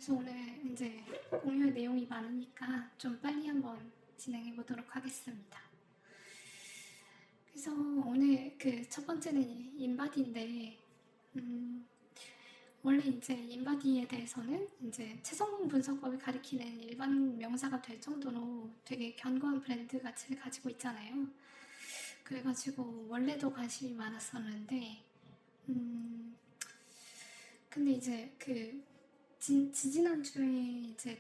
그래서 오늘 이제 공유할 내용이 많으니까 좀 빨리 한번 진행해 보도록 하겠습니다. 그래서 오늘 그 첫 번째는 인바디인데, 원래 이제 인바디에 대해서는 이제 체성분 분석법을 가리키는 일반 명사가 될 정도로 되게 견고한 브랜드 가치를 가지고 있잖아요. 그래가지고 원래도 관심이 많았었는데, 근데 이제 그 지지난주에 이제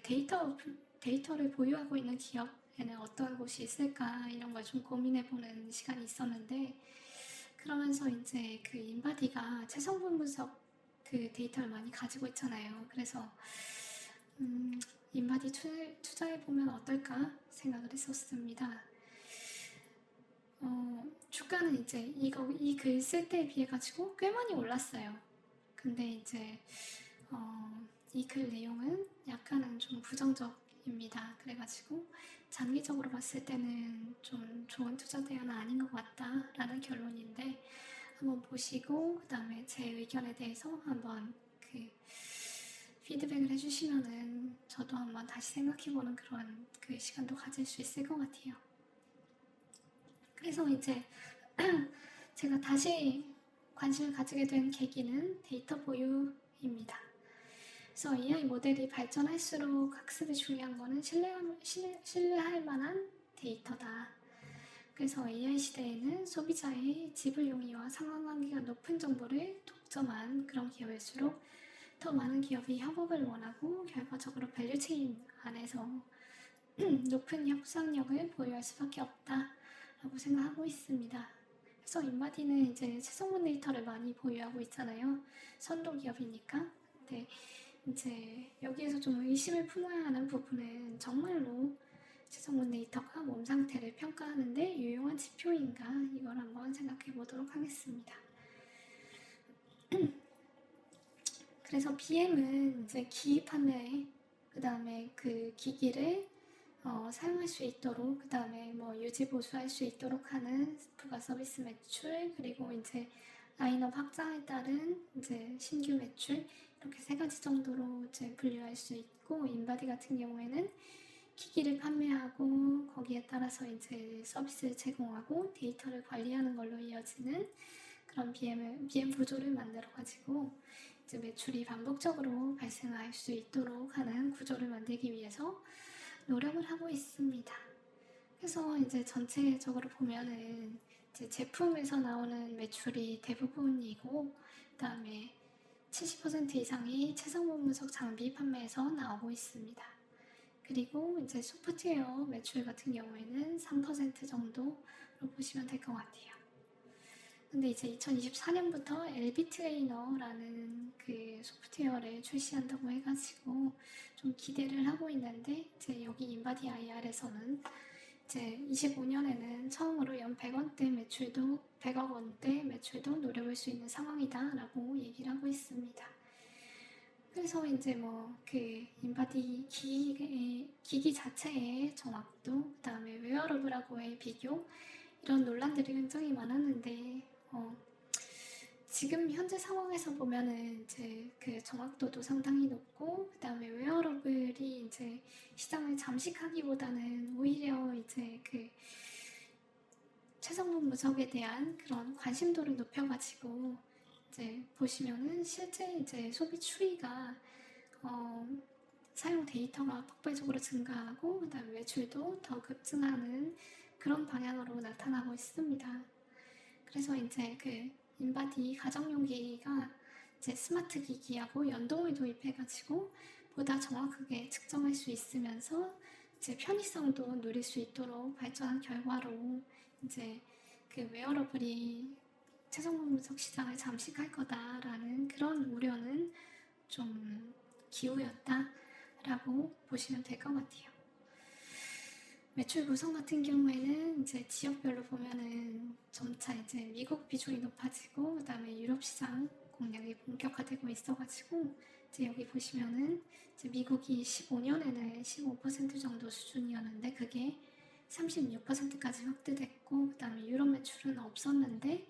데이터를 보유하고 있는 기업에는 어떤 곳이 있을까 이런 걸 좀 고민해보는 시간이 있었는데, 그러면서 이제 그 인바디가 체성분 분석 그 데이터를 많이 가지고 있잖아요. 그래서 인바디 투자해보면 어떨까 생각을 했었습니다. 주가는 이제 이 글 쓸 때에 비해 가지고 꽤 많이 올랐어요. 근데 이제 이 글 내용은 약간은 좀 부정적입니다. 그래가지고 장기적으로 봤을 때는 좀 좋은 투자 대안은 아닌 것 같다라는 결론인데, 한번 보시고 그 다음에 제 의견에 대해서 한번 그 피드백을 해주시면은 저도 한번 다시 생각해보는 그런 그 시간도 가질 수 있을 것 같아요. 그래서 이제 제가 다시 관심을 가지게 된 계기는 데이터 보유입니다. 그래서 AI 모델이 발전할수록 학습이 중요한 거는 신뢰할 만한 데이터다. 그래서 AI 시대에는 소비자의 지불 용의와 상관관계가 높은 정보를 독점한 그런 기업일수록 더 많은 기업이 협업을 원하고 결과적으로 밸류체인 안에서 높은 협상력을 보유할 수밖에 없다라고 생각하고 있습니다. 그래서 인바디는 이제 체성분 데이터를 많이 보유하고 있잖아요. 선도 기업이니까. 네. 이제 여기에서 좀 의심을 품어야 하는 부분은 정말로 체성분 데이터가 몸 상태를 평가하는데 유용한 지표인가, 이걸 한번 생각해 보도록 하겠습니다. 그래서 BM은 이제 기기 판매, 그 다음에 그 기기를 사용할 수 있도록, 그 다음에 뭐 유지 보수할 수 있도록 하는 부가 서비스 매출, 그리고 이제 라인업 확장에 따른 이제 신규 매출, 이렇게 세 가지 정도로 이제 분류할 수 있고, 인바디 같은 경우에는 기기를 판매하고 거기에 따라서 이제 서비스를 제공하고 데이터를 관리하는 걸로 이어지는 그런 BM 구조를 만들어가지고 이제 매출이 반복적으로 발생할 수 있도록 하는 구조를 만들기 위해서 노력을 하고 있습니다. 그래서 이제 전체적으로 보면은 이제 제품에서 나오는 매출이 대부분이고, 그 다음에 70% 이상이 체성분 분석 장비 판매에서 나오고 있습니다. 그리고 이제 소프트웨어 매출 같은 경우에는 3% 정도로 보시면 될 것 같아요. 근데 이제 2024년부터 LB 트레이너라는 그 소프트웨어를 출시한다고 해가지고 좀 기대를 하고 있는데, 이제 여기 인바디 IR에서는 이제 25년에는 처음으로 연 100억 원대 매출도 노려볼 수 있는 상황이다라고 얘기를 하고 있습니다. 그래서 이제 뭐 그 인바디 기기 자체의 정확도, 그 다음에 웨어러블하고의 비교, 이런 논란들이 굉장히 많았는데, 지금 현재 상황에서 보면은 이제 그 정확도도 상당히 높고, 그 다음에 웨어러블이 이제 시장을 잠식하기보다는 오히려 이제 그 체성분 분석에 대한 그런 관심도를 높여가지고 이제 보시면은 실제 이제 소비 추이가 사용 데이터가 폭발적으로 증가하고, 그다음에 매출도 더 급증하는 그런 방향으로 나타나고 있습니다. 그래서 이제 그 인바디 가정용 기기가 이제 스마트 기기하고 연동을 도입해가지고 보다 정확하게 측정할 수 있으면서 이제 편의성도 누릴 수 있도록 발전한 결과로 이제 그 웨어러블이 체성분 분석 시장을 잠식할 거다라는 그런 우려는 좀 기우였다라고 보시면 될 것 같아요. 매출 구성 같은 경우에는 이제 지역별로 보면은 점차 이제 미국 비중이 높아지고, 그 다음에 유럽 시장 공략이 본격화되고 있어가지고, 이제 여기 보시면은 이제 미국이 15년에는 15% 정도 수준이었는데 그게 36%까지 확대됐고, 그 다음에 유럽 매출은 없었는데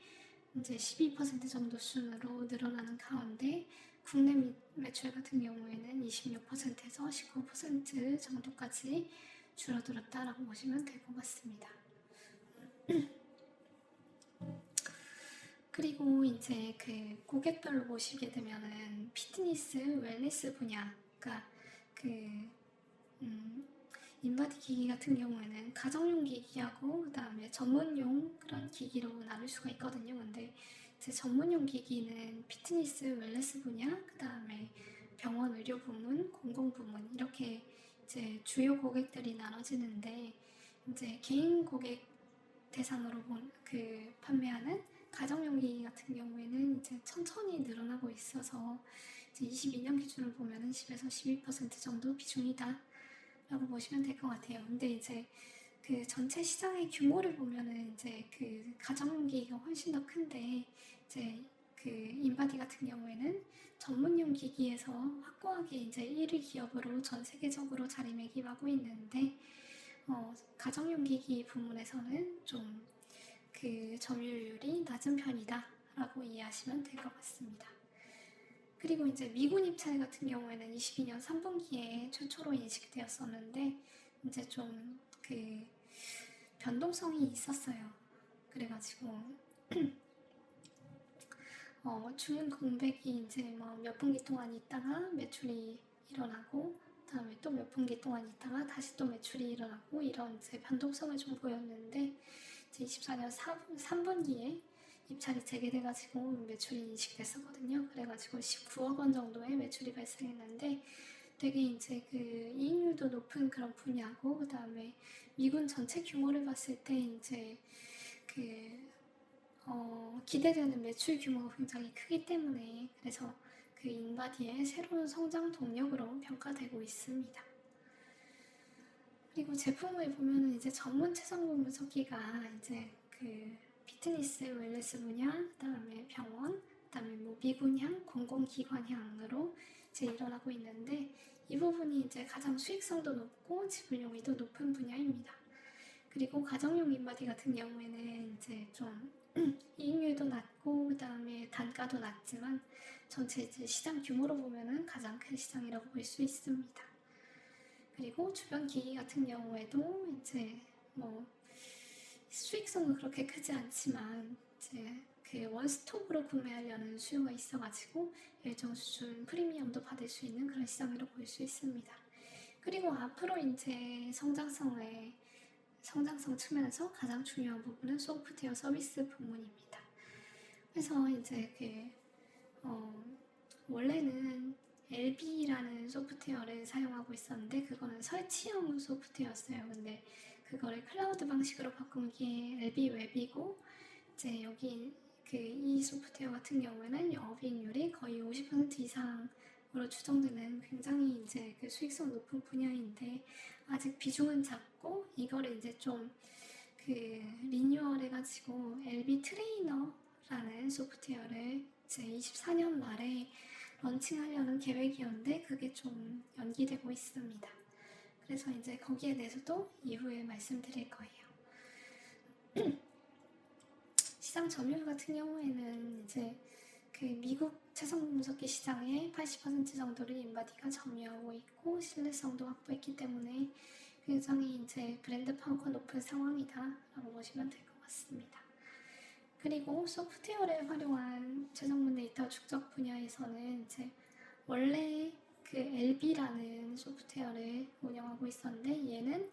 이제 12% 정도 수준으로 늘어나는 가운데 국내 매출 같은 경우에는 26%에서 19% 정도까지 줄어들었다라고 보시면 될 것 같습니다. 그리고 이제 그 고객별로 보시게 되면은 피트니스, 웰니스 분야가 인바디 기기 같은 경우에는 가정용 기기하고 그다음에 전문용 그런 기기로 나눌 수가 있거든요. 근데 이제 전문용 기기는 피트니스, 웰니스 분야, 그다음에 병원 의료 부문, 공공 부문 이렇게 이제 주요 고객들이 나눠지는데 이제 개인 고객 대상으로 판매하는 가정용 기기 같은 경우에는 이제 천천히 늘어나고 있어서 이제 22년 기준을 보면은 10에서 12% 정도 비중이다 라고 보시면 될 것 같아요. 근데 이제 그 전체 시장의 규모를 보면은 이제 그 가정용 기기가 훨씬 더 큰데 이제 그 인바디 같은 경우에는 전문용 기기에서 확고하게 이제 1위 기업으로 전 세계적으로 자리매김하고 있는데 가정용 기기 부문에서는 좀 그 점유율이 낮은 편이다 라고 이해하시면 될 것 같습니다. 그리고 이제 미군 입찰 같은 경우에는 22년 3분기에 최초로 인식되었었는데 이제 좀 그 변동성이 있었어요. 그래가지고 주문 공백이 이제 뭐 몇 분기 동안 있다가 매출이 일어나고 그다음에 또 몇 분기 동안 있다가 다시 또 매출이 일어나고 이런 이제 변동성을 좀 보였는데 이제 24년 3분기에 입찰이 재개돼가지고 매출이 인식됐었거든요. 그래가지고 19억 원 정도의 매출이 발생했는데 되게 이제 그 이익률도 높은 그런 분야고 그 다음에 미군 전체 규모를 봤을 때 이제 기대되는 매출 규모가 굉장히 크기 때문에 그래서 그 인바디의 새로운 성장 동력으로 평가되고 있습니다. 그리고 제품을 보면은 이제 전문 체성분 분석기가 이제 그 피트니스, 웰니스 분야, 그다음에 병원, 그다음에 뭐 미군향, 공공기관향으로 이제 일어나고 있는데 이 부분이 이제 가장 수익성도 높고 지불 용이도 높은 분야입니다. 그리고 가정용 인바디 같은 경우에는 이제 좀 이익률도 낮고 그다음에 단가도 낮지만 전체 이제 시장 규모로 보면은 가장 큰 시장이라고 볼 수 있습니다. 그리고 주변 기기 같은 경우에도 이제 뭐 수익성은 그렇게 크지 않지만 이제 그 원스톱으로 구매하려는 수요가 있어가지고 일정 수준 프리미엄도 받을 수 있는 그런 시장으로 볼 수 있습니다. 그리고 앞으로 이제 성장성 측면에서 가장 중요한 부분은 소프트웨어 서비스 부문입니다. 그래서 이제 원래는 LB라는 소프트웨어를 사용하고 있었는데 그거는 설치형 소프트웨어였어요. 근데 그거를 클라우드 방식으로 바꾼 게 LB 웹이고 이제 여기 이 소프트웨어 같은 경우에는 영업이익률이 거의 50% 이상으로 추정되는 굉장히 이제 그 수익성 높은 분야인데 아직 비중은 작고 이거를 이제 좀 리뉴얼 해가지고 LB 트레이너라는 소프트웨어를 이제 24년 말에 런칭하려는 계획이었는데 그게 좀 연기되고 있습니다. 그래서 이제 거기에 대해서도 이후에 말씀드릴 거예요. 시장 점유율 같은 경우에는 이제 그 미국 체성분 분석기 시장의 80% 정도를 인바디가 점유하고 있고 신뢰성도 확보했기 때문에 굉장히 이제 브랜드 파워가 높은 상황이다라고 보시면 될 것 같습니다. 그리고 소프트웨어를 활용한 체성분 데이터 축적 분야에서는 이제 원래 그 LB라는 소프트웨어를 운영하고 있었는데 얘는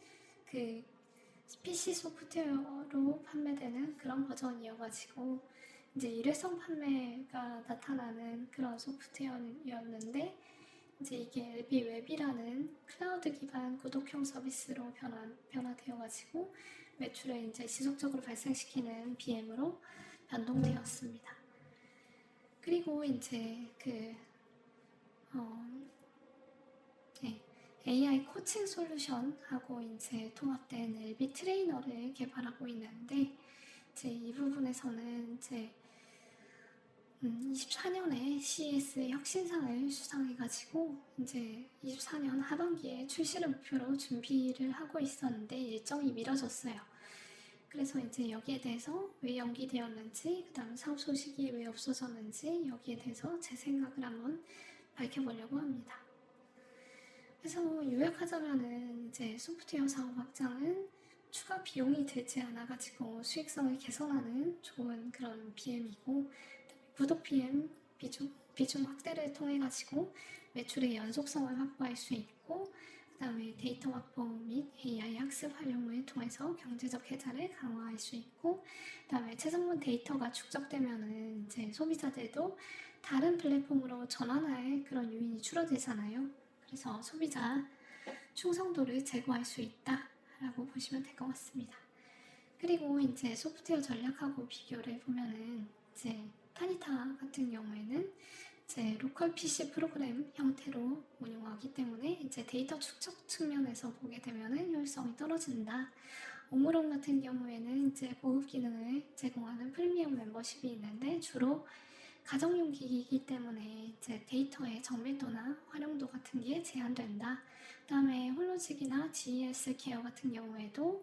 그 PC 소프트웨어로 판매되는 그런 버전이어가지고 이제 일회성 판매가 나타나는 그런 소프트웨어였는데 이제 이게 LB 웹이라는 클라우드 기반 구독형 서비스로 변화되어가지고 매출을 이제 지속적으로 발생시키는 BM으로 변동되었습니다. 그리고 이제 AI 코칭 솔루션하고 이제 통합된 LB 트레이너를 개발하고 있는데 이제 이 부분에서는 이제 24년에 CES 혁신상을 수상해가지고 이제 24년 하반기에 출시를 목표로 준비를 하고 있었는데 일정이 미뤄졌어요. 그래서 이제 여기에 대해서 왜 연기되었는지, 그 다음 사업 소식이 왜 없어졌는지 여기에 대해서 제 생각을 한번 밝혀보려고 합니다. 그래서 요약하자면은 이제 소프트웨어 사업 확장은 추가 비용이 들지 않아가지고 수익성을 개선하는 좋은 그런 BM이고, 구독 BM 비중 확대를 통해 가지고 매출의 연속성을 확보할 수 있고, 그 다음에 데이터 확보 및 AI 학습 활용을 통해서 경제적 혜자를 강화할 수 있고, 그 다음에 최상분 데이터가 축적되면은 이제 소비자들도 다른 플랫폼으로 전환할 그런 요인이 줄어들잖아요. 그래서 소비자 충성도를 제고할 수 있다라고 보시면 될 것 같습니다. 그리고 이제 소프트웨어 전략하고 비교를 해보면은 이제 타니타 같은 경우에는 이제 로컬 PC 프로그램 형태로 운영하기 때문에 이제 데이터 축적 측면에서 보게 되면은 효율성이 떨어진다. 오므론 같은 경우에는 이제 고급 기능을 제공하는 프리미엄 멤버십이 있는데 주로 가정용 기기이기 때문에 이제 데이터의 정밀도나 활용도 같은 게 제한된다. 그다음에 홀로직이나 GES 케어 같은 경우에도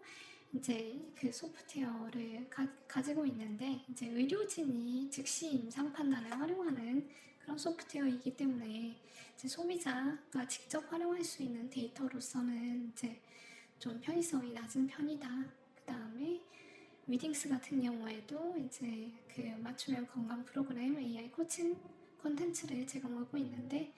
이제 그 소프트웨어를 가지고 있는데 이제 의료진이 즉시 임상 판단을 활용하는 그런 소프트웨어이기 때문에 이제 소비자가 직접 활용할 수 있는 데이터로서는 이제 좀 편의성이 낮은 편이다. 그 다음에 위딩스 같은 경우에도 이제 그 맞춤형 건강 프로그램 AI 코칭 콘텐츠를 제공하고 있는데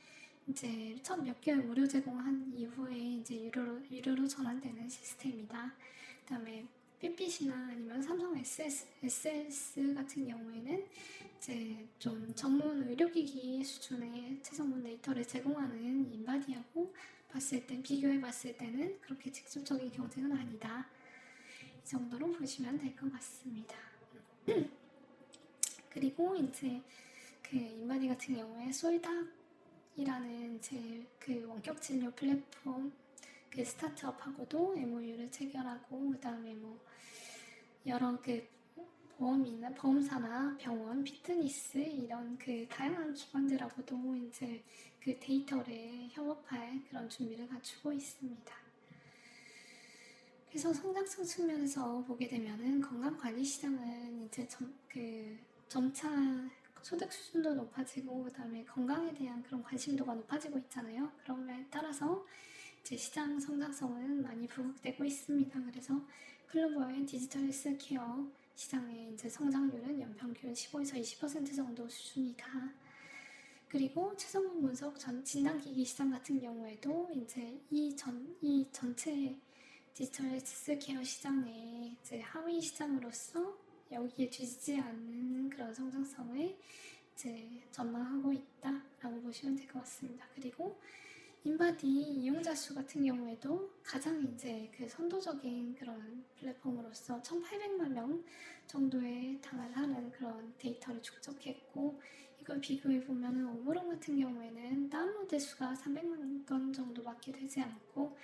이제 첫 몇 개월 무료 제공한 이후에 이제 유료로 전환되는 시스템이다. 그다음에 핏빛이나 아니면 삼성 SS 같은 경우에는 이제 좀 전문 의료기기 수준의 최상분 데이터를 제공하는 인바디하고 비교해 봤을 때는 그렇게 직접적인 경쟁은 아니다. 이 정도로 보시면 될 것 같습니다. 그리고 이제 그 인바디 같은 경우에 솔닥이라는 제 그 원격 진료 플랫폼 그 스타트업하고도 MOU를 체결하고, 그 다음에 뭐 여러 그 보험사나 병원, 피트니스 이런 그 다양한 기관들하고도 이제 그 데이터를 협업할 그런 준비를 갖추고 있습니다. 그래서 성장성 측면에서 보게 되면은 건강관리 시장은 이제 점차 소득 수준도 높아지고, 그 다음에 건강에 대한 그런 관심도가 높아지고 있잖아요. 그런 거에 따라서 이제 시장 성장성은 많이 부각되고 있습니다. 그래서 클로버의 디지털 헬스케어 시장의 이제 성장률은 연평균 15에서 20% 정도 수준이다. 그리고 최성분 분석 진단기기 시장 같은 경우에도 이제 이 전체 디지털 헬스케어 시장의 이제 하위 시장으로서 여기에 뒤지지 않는 그런 성장성을 이제 전망하고 있다라고 보시면 될 것 같습니다. 그리고 인바디 이용자 수 같은 경우에도 가장 이제 그 선도적인 그런 플랫폼으로서 1,800만 명 정도에 달하는 그런 데이터를 축적했고, 이걸 비교해 보면은 오므론 같은 경우에는 다운로드 수가 300만 건 정도밖에 되지 않고,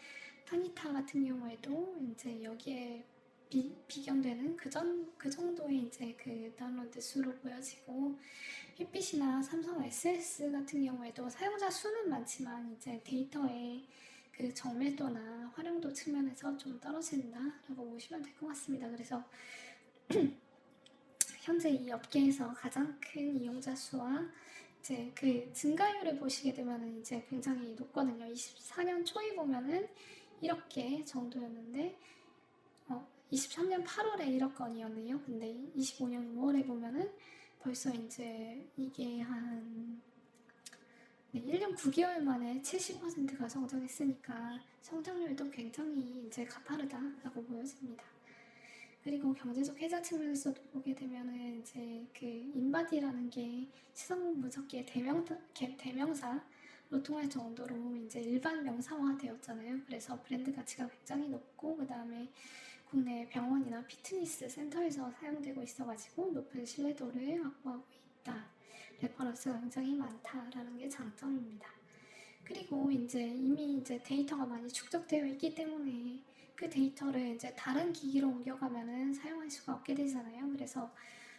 타니타 같은 경우에도 이제 여기에 비견되는 그 정도의 이제 그 다운로드 수로 보여지고, 햇빛이나 삼성 SS 같은 경우에도 사용자 수는 많지만 이제 데이터의 그 정밀도나 활용도 측면에서 좀 떨어진다라고 보시면 될 것 같습니다. 그래서 현재 이 업계에서 가장 큰 이용자 수와 이제 그 증가율을 보시게 되면은 이제 굉장히 높거든요. 24년 초에 보면은 1억 개 정도였는데 23년 8월에 1억 건이었네요. 근데 25년 5월에 보면은 벌써 이제 이게 한 1년 9개월 만에 70%가 성장했으니까 성장률도 굉장히 이제 가파르다라고 보여집니다. 그리고 경제적 혜자 측면에서도 보게 되면은 이제 그 인바디라는 게 시성분 분석기의 대명사로 통할 정도로 이제 일반 명사화 되었잖아요. 그래서 브랜드 가치가 굉장히 높고, 그 다음에 국내 병원이나 피트니스 센터에서 사용되고 있어가지고 높은 신뢰도를 확보하고 있다. 레퍼런스가 굉장히 많다라는 게 장점입니다. 그리고 이제 이미 이제 데이터가 많이 축적되어 있기 때문에 그 데이터를 이제 다른 기기로 옮겨가면은 사용할 수가 없게 되잖아요. 그래서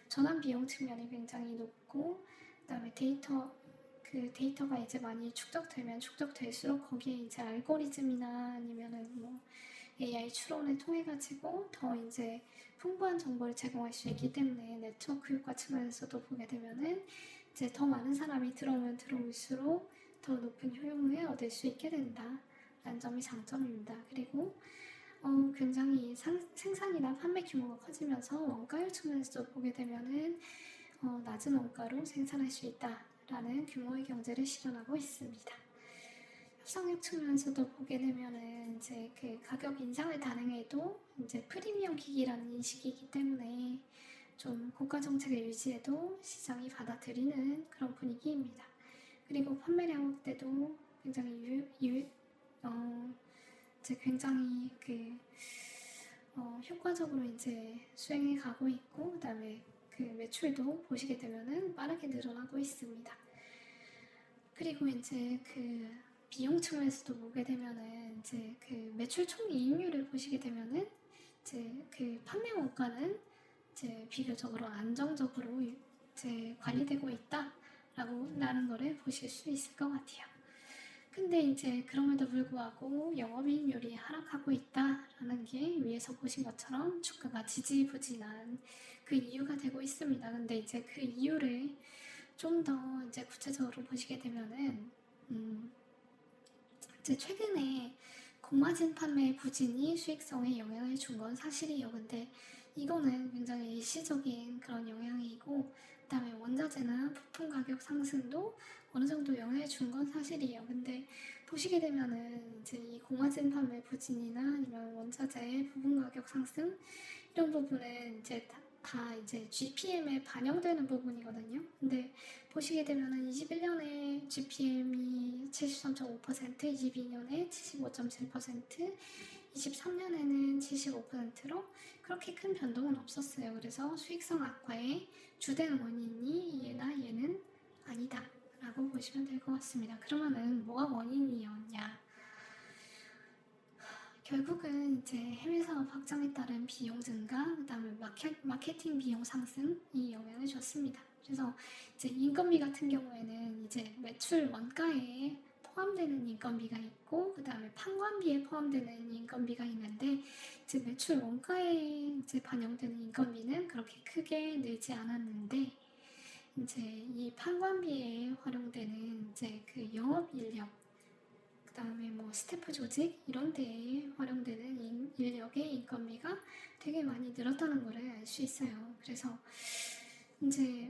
전환 비용 측면이 굉장히 높고, 그다음에 데이터가 이제 많이 축적되면 축적될수록 거기에 이제 알고리즘이나 아니면은 뭐 AI 추론을 통해 가지고 더 이제 풍부한 정보를 제공할 수 있기 때문에 네트워크 효과 측면에서도 보게 되면은 이제 더 많은 사람이 들어오면 들어올수록 더 높은 효용을 얻을 수 있게 된다라는 점이 장점입니다. 그리고 굉장히 생산이나 판매 규모가 커지면서 원가율 측면에서도 보게 되면은 낮은 원가로 생산할 수 있다라는 규모의 경제를 실현하고 있습니다. 협상력 측면에서도 보게 되면은 이제 그 가격 인상을 단행해도 이제 프리미엄 기기라는 인식이기 때문에 좀 고가 정책을 유지해도 시장이 받아들이는 그런 분위기입니다. 그리고 판매량 확대도 굉장히 이제 굉장히 효과적으로 이제 수행해 가고 있고, 그다음에 그 매출도 보시게 되면은 빠르게 늘어나고 있습니다. 그리고 이제 그 비용 측면에서도 보게 되면은 이제 그 매출 총 이익률을 보시게 되면은 이제 그 판매 원가는 이제 비교적으로 안정적으로 이제 관리되고 있다라는 거를 보실 수 있을 것 같아요. 근데 이제 그럼에도 불구하고 영업이익률이 하락하고 있다라는 게 위에서 보신 것처럼 주가가 지지부진한 그 이유가 되고 있습니다. 근데 이제 그 이유를 좀 더 이제 구체적으로 보시게 되면은 이제 최근에 고마진 판매 부진이 수익성에 영향을 준 건 사실이에요. 근데 이거는 굉장히 일시적인 그런 영향이고, 그다음에 원자재나 부품 가격 상승도 어느 정도 영향을 준 건 사실이에요. 근데 보시게 되면은 이제 이 고마진 판매 부진이나 아니면 원자재의 부품 가격 상승 이런 부분은 이제 다 이제 GPM에 반영되는 부분이거든요. 근데 보시게 되면은 21년에 GPM이 73.5%, 22년에 75.7%, 23년에는 75%로 그렇게 큰 변동은 없었어요. 그래서 수익성 악화의 주된 원인이 얘나 얘는 아니다 라고 보시면 될 것 같습니다. 그러면은 뭐가 원인이었냐? 결국은 이제 해외 사업 확장에 따른 비용 증가, 그다음에 마케팅 비용 상승이 영향을 줬습니다. 그래서 이제 인건비 같은 경우에는 이제 매출 원가에 포함되는 인건비가 있고, 그다음에 판관비에 포함되는 인건비가 있는데, 이제 매출 원가에 이제 반영되는 인건비는 그렇게 크게 늘지 않았는데, 이제 이 판관비에 활용되는 이제 그 영업 인력, 그다음에 뭐 스태프 조직 이런 데에 활용되는 인력의 인건비가 되게 많이 늘었다는 거를 알 수 있어요. 그래서 이제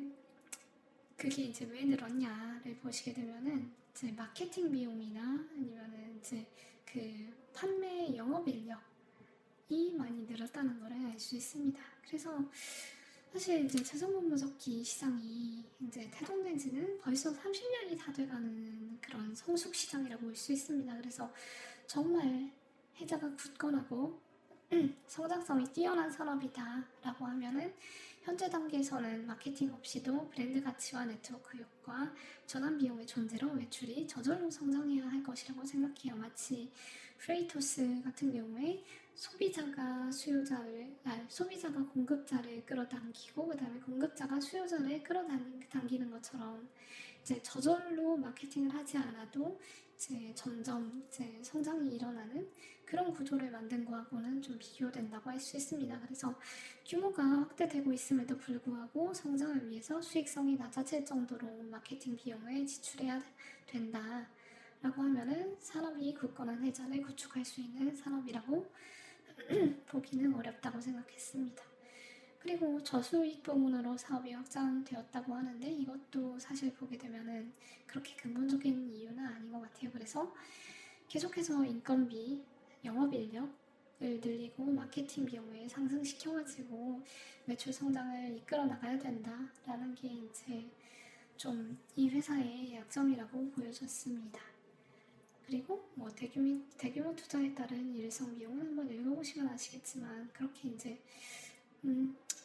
그게 이제 왜 늘었냐를 보시게 되면은 이제 마케팅 비용이나 아니면은 이제 그 판매 영업 인력이 많이 늘었다는 거를 알 수 있습니다. 그래서 사실 이제 최성분 분석기 시장이 이제 태동된 지는 벌써 30년이 다 돼가는 그런 성숙 시장이라고 볼 수 있습니다. 그래서 정말 해자가 굳건하고 성장성이 뛰어난 산업이다라고 하면은 현재 단계에서는 마케팅 없이도 브랜드 가치와 네트워크 효과, 전환 비용의 존재로 매출이 저절로 성장해야 할 것이라고 생각해요. 마치 프레이토스 같은 경우에 소비자가 공급자를 끌어당기고, 그다음에 공급자가 수요자를 끌어당기는 것처럼 이제 저절로 마케팅을 하지 않아도 이제 점점 이제 성장이 일어나는 그런 구조를 만든 거하고는 좀 비교된다고 할 수 있습니다. 그래서 규모가 확대되고 있음에도 불구하고 성장을 위해서 수익성이 낮아질 정도로 마케팅 비용을 지출해야 된다라고 하면은 산업이 굳건한 해자를 구축할 수 있는 산업이라고 보기는 어렵다고 생각했습니다. 그리고 저수익 부문으로 사업이 확장되었다고 하는데, 이것도 사실 보게 되면은 그렇게 근본적인 이유는 아닌 것 같아요. 그래서 계속해서 인건비, 영업인력을 늘리고 마케팅 비용을 상승시켜가지고 매출 성장을 이끌어 나가야 된다라는 게 이제 좀 이 회사의 약점이라고 보여졌습니다. 그리고 뭐 대규모 투자에 따른 일회성 비용은 한번 읽어보시면 아시겠지만 그렇게 이제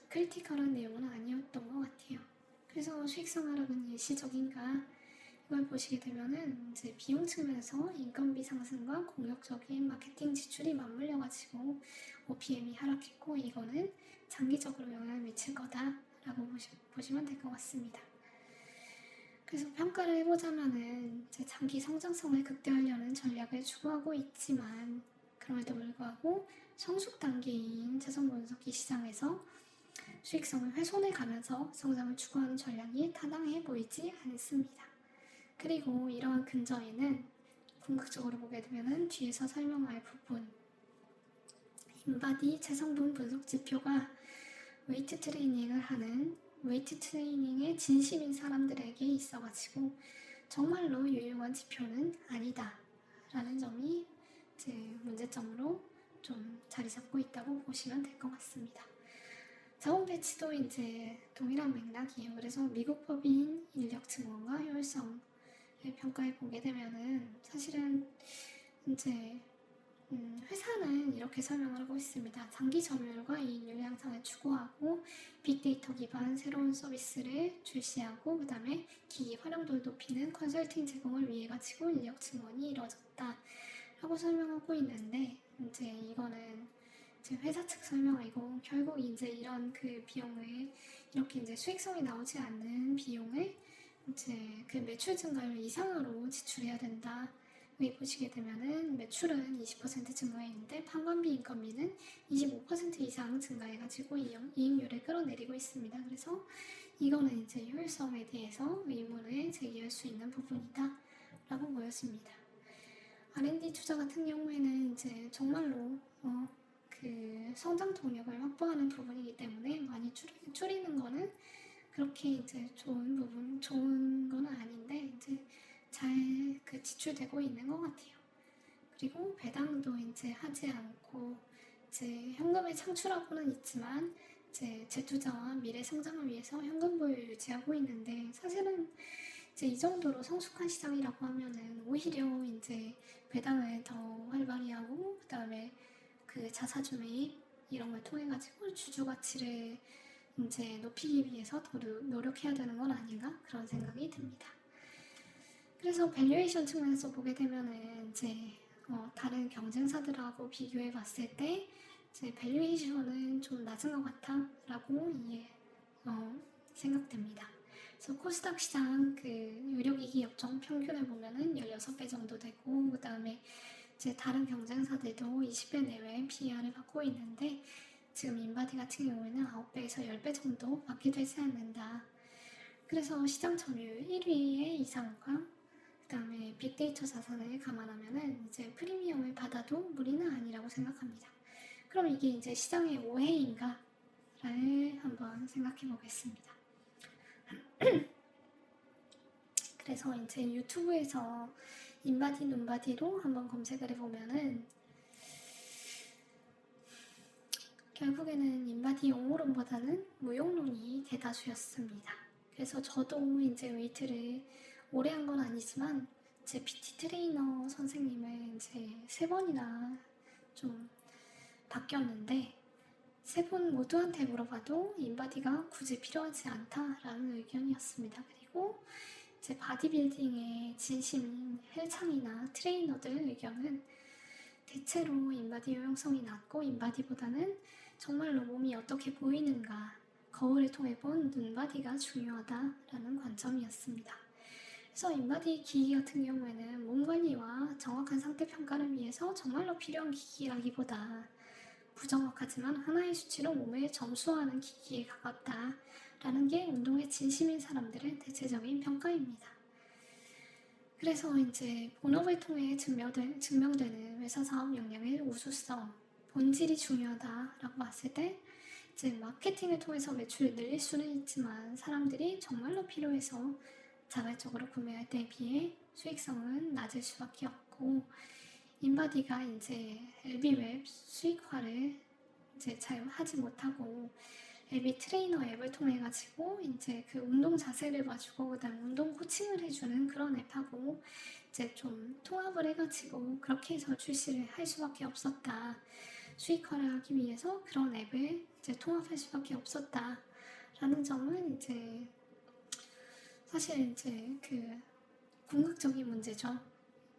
크리티컬한 내용은 아니었던 것 같아요. 그래서 수익성 하락은 일시적인가? 이걸 보시게 되면은 이제 비용 측면에서 인건비 상승과 공격적인 마케팅 지출이 맞물려가지고 OPM이 하락했고, 이거는 장기적으로 영향을 미칠 거다라고 보시면 될 것 같습니다. 그래서 평가를 해보자면은 이제 장기 성장성을 극대화하려는 전략을 추구하고 있지만 그럼에도 불구하고 성숙 단계인 재성 분석기 시장에서 수익성을 훼손해 가면서 성장을 추구하는 전략이 타당해 보이지 않습니다. 그리고 이러한 근저에는 궁극적으로 보게 되면 뒤에서 설명할 부분, 인바디 체성분 분석 지표가 웨이트 트레이닝을 하는 웨이트 트레이닝에 진심인 사람들에게 있어가지고 정말로 유용한 지표는 아니다 라는 점이 제 문제점으로 좀 자리 잡고 있다고 보시면 될 것 같습니다. 자원 배치도 이제 동일한 맥락이에요. 그래서 미국 법인 인력 증원과 효율성을 평가해 보게 되면은 사실은 이제 회사는 이렇게 설명을 하고 있습니다. 장기 점유율과 이익률 향상을 추구하고 빅데이터 기반 새로운 서비스를 출시하고 그 다음에 기기 활용도를 높이는 컨설팅 제공을 위해 가지고 인력 증원이 이루어졌다 라고 설명하고 있는데 이제 이거는 이제 회사 측 설명이고 결국 이제 이런 그 비용을 이렇게 이제 수익성이 나오지 않는 비용을 이제 그 매출 증가율 이상으로 지출해야 된다. 여기 보시게 되면은 매출은 20% 증가했는데 판관비 인건비는 25% 이상 증가해가지고 이익률을 끌어내리고 있습니다. 그래서 이거는 이제 효율성에 대해서 의문을 제기할 수 있는 부분이다 라고 보였습니다. R&D 투자 같은 경우에는 이제 정말로 그 성장 동력을 확보하는 부분이기 때문에 많이 줄이는 거는 그렇게 이제 좋은 거는 아닌데 이제 잘 그 지출되고 있는 것 같아요. 그리고 배당도 이제 하지 않고 이제 현금을 창출하고는 있지만 이제 재투자와 미래 성장을 위해서 현금 보유를 유지하고 있는데 사실은 이제 이 정도로 성숙한 시장이라고 하면은 오히려 이제 배당을 더 활발히 하고 그 다음에 그 자사주 매입 이런 걸 통해 가지고 주주 가치를 이제 높이기 위해서 더 노력해야 되는 건 아닌가 그런 생각이 듭니다. 그래서 밸류에이션 측면에서 보게 되면은 이제 다른 경쟁사들하고 비교해 봤을 때 이제 밸류에이션은 좀 낮은 것 같다라고 생각됩니다. 그래서 코스닥 시장 그 의료기기 업종 평균을 보면은 16배 정도 되고 그 다음에 이제 다른 경쟁사들도 20배 내외 PER을 받고 있는데 지금 인바디 같은 경우에는 9배에서 10배 정도 받게 되지 않는다. 그래서 시장 점유율 1위의 이상과 그 다음에 빅데이터 자산을 감안하면은 이제 프리미엄을 받아도 무리는 아니라고 생각합니다. 그럼 이게 이제 시장의 오해인가? 를 한번 생각해 보겠습니다. 그래서 이제 유튜브에서 인바디, 눈바디로 한번 검색을 해보면은 결국에는 인바디 용어론보다는 무용론이 대다수였습니다. 그래서 저도 이제 웨이트를 오래 한 건 아니지만 제 PT 트레이너 선생님을 이제 3번이나 좀 바뀌었는데 3분 모두한테 물어봐도 인바디가 굳이 필요하지 않다라는 의견이었습니다. 그리고 이제 바디빌딩의 진심인 헬창이나 트레이너들 의견은 대체로 인바디 유용성이 낮고 인바디보다는 정말로 몸이 어떻게 보이는가 거울을 통해 본 눈바디가 중요하다라는 관점이었습니다. 그래서 인바디 기기 같은 경우에는 몸 관리와 정확한 상태 평가를 위해서 정말로 필요한 기기라기보다 부정확하지만 하나의 수치로 몸을 점수하는 기기에 가깝다라는 게 운동에 진심인 사람들의 대체적인 평가입니다. 그래서 이제 본업을 통해 증명되는 회사 사업 역량의 우수성, 본질이 중요하다라고 봤을 때 이제 마케팅을 통해서 매출을 늘릴 수는 있지만 사람들이 정말로 필요해서 자발적으로 구매할 때에 비해 수익성은 낮을 수밖에 없고 인바디가 이제 LB웹 수익화를 이제 잘 하지 못하고 LB 트레이너 앱을 통해 가지고 이제 그 운동 자세를 봐주고 그다음 운동 코칭을 해주는 그런 앱하고 이제 좀 통합을 해가지고 그렇게 해서 출시를 할 수밖에 없었다. 수익화를 하기 위해서 그런 앱을 이제 통합할 수밖에 없었다라는 점은 이제 사실 이제 그 궁극적인 문제죠.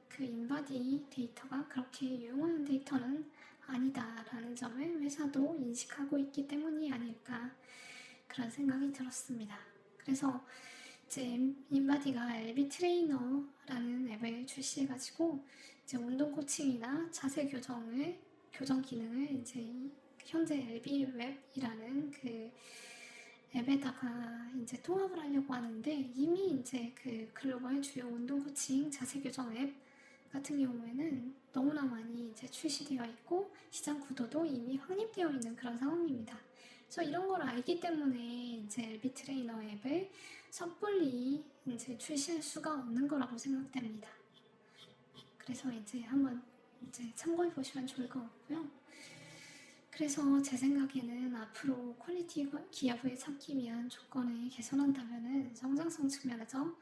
그 인바디 데이터가 그렇게 유용한 데이터는 아니다라는 점을 회사도 인식하고 있기 때문이 아닐까 그런 생각이 들었습니다. 그래서 이제 인바디가 LB 트레이너라는 앱을 출시해가지고 이제 운동 코칭이나 자세 교정 기능을 이제 현재 LB 웹이라는 그 앱에다가 이제 통합을 하려고 하는데, 이미 이제 그 글로벌 주요 운동 코칭 자세 교정 앱 같은 경우에는 너무나 많이 이제 출시되어 있고 시장 구도도 이미 확립되어 있는 그런 상황입니다. 그래서 이런 걸 알기 때문에 이제 LB 트레이너 앱을 섣불리 이제 출시할 수가 없는 거라고 생각됩니다. 그래서 이제 한번 이제 참고해 보시면 좋을 것 같고요. 그래서 제 생각에는 앞으로 퀄리티 기업을 찾기 위한 조건을 개선한다면은 성장성 측면에서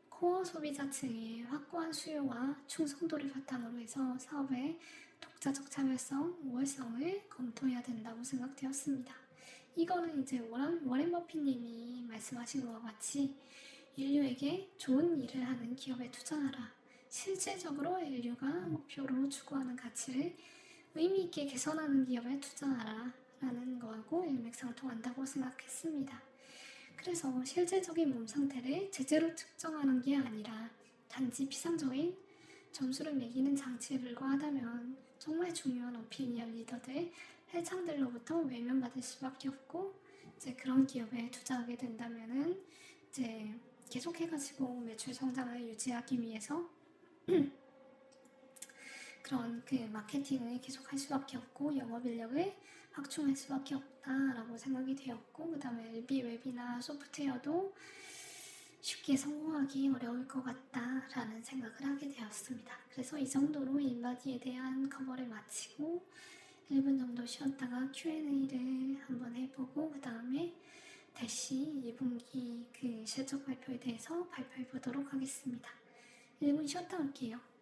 코어 소비자층의 확고한 수요와 충성도를 바탕으로 해서 사업의 독자적 참여성, 우월성을 검토해야 된다고 생각되었습니다. 이거는 이제 워렌 버핏님이 말씀하신 것과 같이 인류에게 좋은 일을 하는 기업에 투자하라. 실질적으로 인류가 목표로 추구하는 가치를 의미있게 개선하는 기업에 투자하라 라는 거하고 일맥상통한다고 생각했습니다. 그래서 실질적인 몸 상태를 제재로 측정하는 게 아니라 단지 피상적인 점수를 매기는 장치에 불과하다면 정말 중요한 오피니언 리더들, 헬창들로부터 외면받을 수밖에 없고, 이제 그런 기업에 투자하게 된다면은 이제 계속해가지고 매출 성장을 유지하기 위해서 그런 그 마케팅을 계속할 수밖에 없고 영업 인력을 확충할 수밖에 없다라고 생각이 되었고, 그 다음에 LB 웹이나 소프트웨어도 쉽게 성공하기 어려울 것 같다라는 생각을 하게 되었습니다. 그래서 이 정도로 인바디에 대한 커버를 마치고 1분 정도 쉬었다가 Q&A를 한번 해보고 그 다음에 다시 2분기 그 실적 발표에 대해서 발표해 보도록 하겠습니다. 1분 쉬었다 올게요.